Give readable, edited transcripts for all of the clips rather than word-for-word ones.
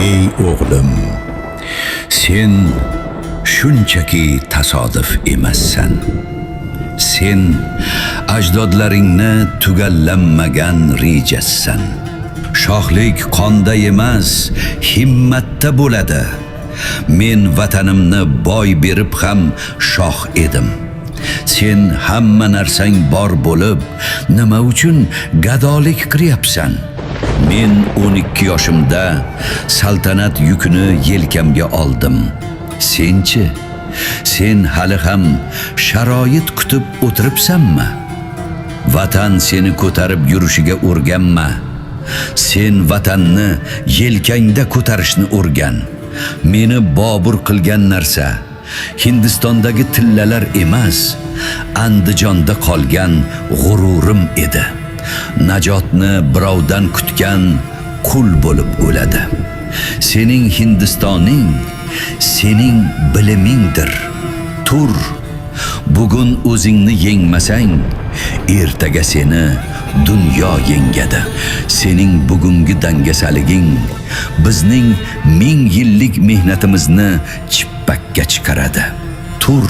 Ey o'g'lim, sen shunchaki tasodif emassan. Sen ajdodlaringni tugallanmagan rejassan. Shohlik qonda emas, himmatda bo'ladi. Men vatanimni boy berib ham shoh edim. Sen hamma narsang bor bo'lib, nima uchun gadolik qilyapsan? Men 12 yoshimda saltanat yukini yelkamga oldim. Senchi? Sen hali ham sharoit kutib o'tiribsanmi? Vatan seni ko'tarib yurishiga o'rganma. Sen vatanni yelkangda ko'tarishni o'rgan. Meni Bobur qilgan narsa Hindistondagi tillalar emas, Andijonda qolgan g'ururim edi. Najotni birovdan kutgan qul bo'lib o'ladi. Sening Hindistoning sening bilimingdir. Tur. Bugun o'zingni yengmasang, ertaga seni dunyo yengadi. Sening bugungi dangasaliging bizning 1000 yillik mehnatimizni chippakka chiqaradi. Tur.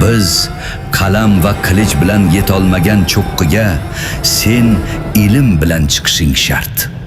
Biz qalam va qilich bilan yetolmagan cho'qqiga sen ilm bilan chiqishing shart.